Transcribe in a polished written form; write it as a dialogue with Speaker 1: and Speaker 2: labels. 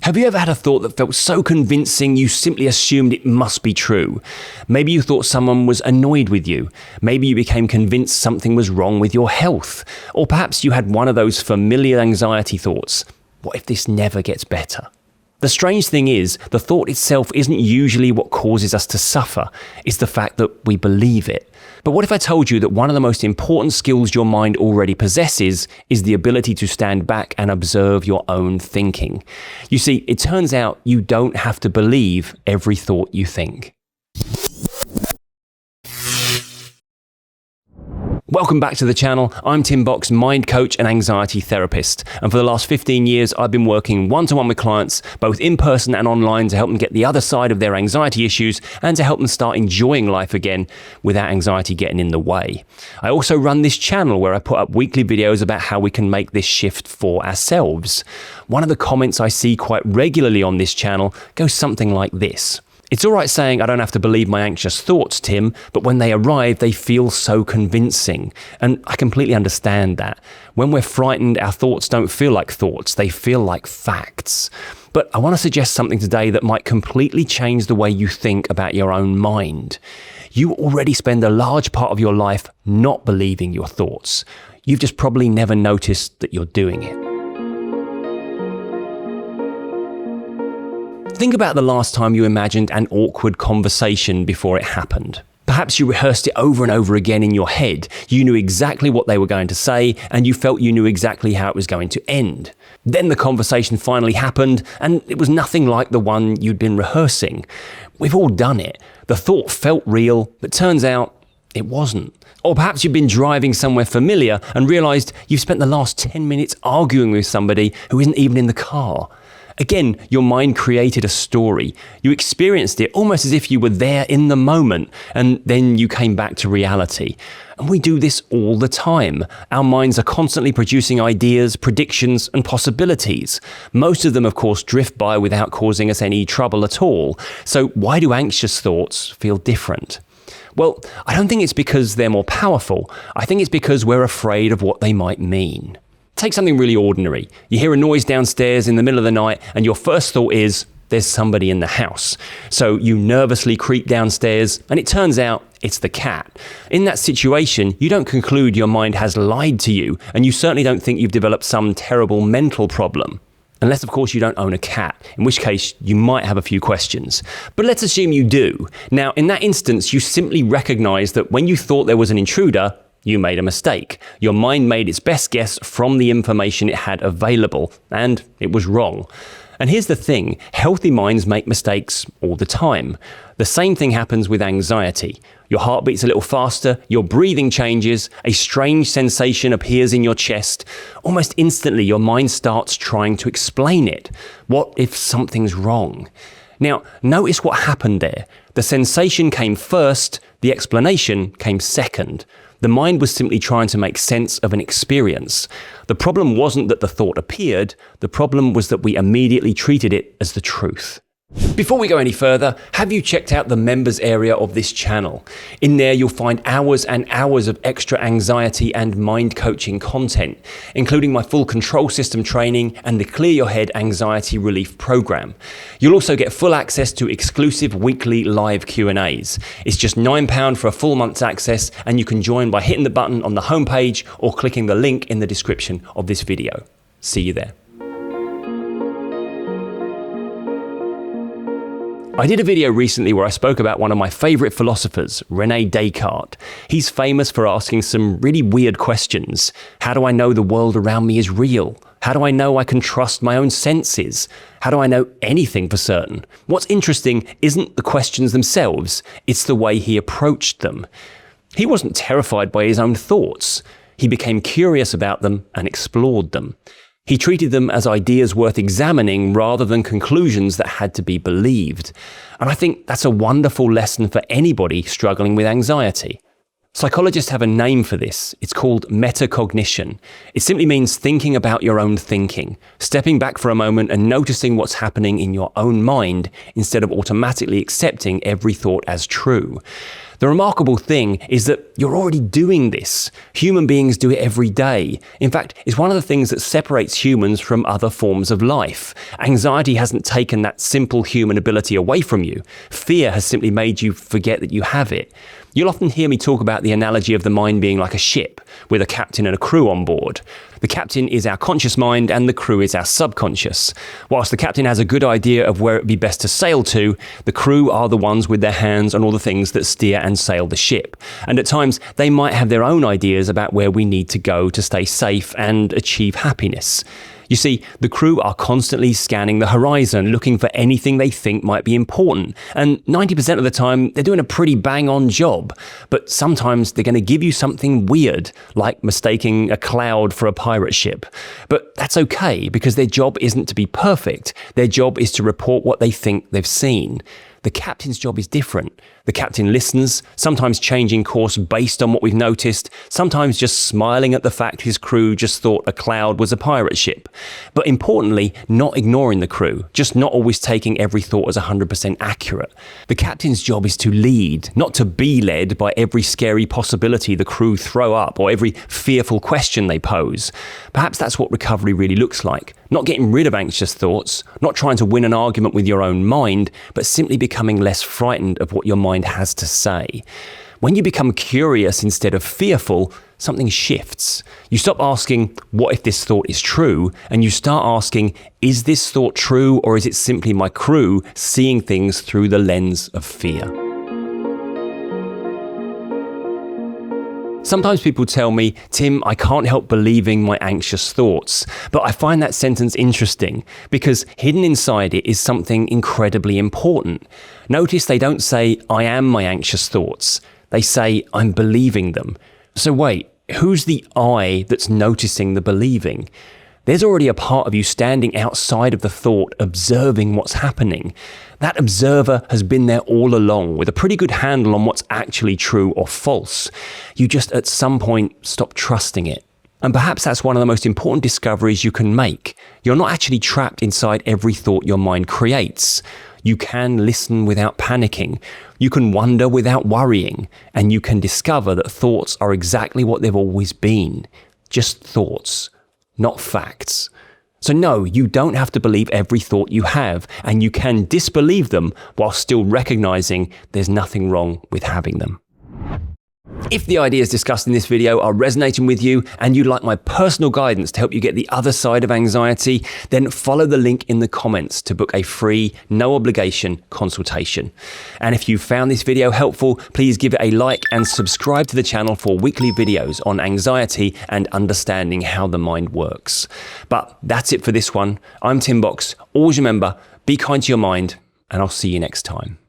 Speaker 1: Have you ever had a thought that felt so convincing you simply assumed it must be true? Maybe you thought someone was annoyed with you. Maybe you became convinced something was wrong with your health. Or perhaps you had one of those familiar anxiety thoughts. What if this never gets better? The strange thing is, the thought itself isn't usually what causes us to suffer. It's the fact that we believe it. But what if I told you that one of the most important skills your mind already possesses is the ability to stand back and observe your own thinking? You see, it turns out you don't have to believe every thought you think. Welcome back to the channel. I'm Tim Box, mind coach and anxiety therapist. And for the last 15 years, I've been working one-to-one with clients, both in person and online, to help them get the other side of their anxiety issues and to help them start enjoying life again without anxiety getting in the way. I also run this channel where I put up weekly videos about how we can make this shift for ourselves. One of the comments I see quite regularly on this channel goes something like this. It's all right saying I don't have to believe my anxious thoughts, Tim, but when they arrive, they feel so convincing. And I completely understand that. When we're frightened, our thoughts don't feel like thoughts, they feel like facts. But I want to suggest something today that might completely change the way you think about your own mind. You already spend a large part of your life not believing your thoughts. You've just probably never noticed that you're doing it. Think about the last time you imagined an awkward conversation before it happened. Perhaps you rehearsed it over and over again in your head. You knew exactly what they were going to say, and you felt you knew exactly how it was going to end. Then the conversation finally happened, and it was nothing like the one you'd been rehearsing. We've all done it. The thought felt real, but turns out it wasn't. Or perhaps you've been driving somewhere familiar and realised you've spent the last 10 minutes arguing with somebody who isn't even in the car. Again, your mind created a story. You experienced it almost as if you were there in the moment, and then you came back to reality. And we do this all the time. Our minds are constantly producing ideas, predictions, and possibilities. Most of them, of course, drift by without causing us any trouble at all. So why do anxious thoughts feel different? Well, I don't think it's because they're more powerful. I think it's because we're afraid of what they might mean. Take something really ordinary. You hear a noise downstairs in the middle of the night and your first thought is, there's somebody in the house. So you nervously creep downstairs and it turns out it's the cat. In that situation, you don't conclude your mind has lied to you, and you certainly don't think you've developed some terrible mental problem. Unless, of course, you don't own a cat, in which case you might have a few questions. But let's assume you do. Now, in that instance, you simply recognize that when you thought there was an intruder, you made a mistake. Your mind made its best guess from the information it had available, and it was wrong. And here's the thing, healthy minds make mistakes all the time. The same thing happens with anxiety. Your heart beats a little faster, your breathing changes, a strange sensation appears in your chest. Almost instantly, your mind starts trying to explain it. What if something's wrong? Now, notice what happened there. The sensation came first, the explanation came second. The mind was simply trying to make sense of an experience. The problem wasn't that the thought appeared, the problem was that we immediately treated it as the truth. Before we go any further, have you checked out the members area of this channel? In there you'll find hours and hours of extra anxiety and mind coaching content, including my full control system training and the Clear Your Head Anxiety Relief Program. You'll also get full access to exclusive weekly live Q&As. It's just £9 for a full month's access, and you can join by hitting the button on the homepage or clicking the link in the description of this video. See you there. I did a video recently where I spoke about one of my favourite philosophers, René Descartes. He's famous for asking some really weird questions. How do I know the world around me is real? How do I know I can trust my own senses? How do I know anything for certain? What's interesting isn't the questions themselves, it's the way he approached them. He wasn't terrified by his own thoughts. He became curious about them and explored them. He treated them as ideas worth examining rather than conclusions that had to be believed. And I think that's a wonderful lesson for anybody struggling with anxiety. Psychologists have a name for this. It's called metacognition. It simply means thinking about your own thinking, stepping back for a moment and noticing what's happening in your own mind instead of automatically accepting every thought as true. The remarkable thing is that you're already doing this. Human beings do it every day. In fact, it's one of the things that separates humans from other forms of life. Anxiety hasn't taken that simple human ability away from you. Fear has simply made you forget that you have it. You'll often hear me talk about the analogy of the mind being like a ship, with a captain and a crew on board. The captain is our conscious mind and the crew is our subconscious. Whilst the captain has a good idea of where it would be best to sail to, the crew are the ones with their hands on all the things that steer and sail the ship. And at times, they might have their own ideas about where we need to go to stay safe and achieve happiness. You see, the crew are constantly scanning the horizon, looking for anything they think might be important. And 90% of the time, they're doing a pretty bang-on job. But sometimes they're going to give you something weird, like mistaking a cloud for a pirate ship. But that's okay, because their job isn't to be perfect. Their job is to report what they think they've seen. The captain's job is different. The captain listens, sometimes changing course based on what we've noticed, sometimes just smiling at the fact his crew just thought a cloud was a pirate ship. But importantly, not ignoring the crew, just not always taking every thought as 100% accurate. The captain's job is to lead, not to be led by every scary possibility the crew throw up or every fearful question they pose. Perhaps that's what recovery really looks like. Not getting rid of anxious thoughts, not trying to win an argument with your own mind, but simply becoming less frightened of what your mind has to say. When you become curious instead of fearful, something shifts. You stop asking, what if this thought is true? And you start asking, is this thought true, or is it simply my crew seeing things through the lens of fear? Sometimes people tell me, Tim, I can't help believing my anxious thoughts. But I find that sentence interesting because hidden inside it is something incredibly important. Notice they don't say, I am my anxious thoughts. They say, I'm believing them. So wait, who's the I that's noticing the believing? There's already a part of you standing outside of the thought, observing what's happening. That observer has been there all along with a pretty good handle on what's actually true or false. You just at some point stop trusting it. And perhaps that's one of the most important discoveries you can make. You're not actually trapped inside every thought your mind creates. You can listen without panicking. You can wonder without worrying. And you can discover that thoughts are exactly what they've always been. Just thoughts, not facts. So no, you don't have to believe every thought you have, and you can disbelieve them while still recognizing there's nothing wrong with having them. If the ideas discussed in this video are resonating with you and you'd like my personal guidance to help you get the other side of anxiety, then follow the link in the comments to book a free, no obligation consultation. And if you found this video helpful, please give it a like and subscribe to the channel for weekly videos on anxiety and understanding how the mind works. But that's it for this one. I'm Tim Box. Always remember, be kind to your mind, and I'll see you next time.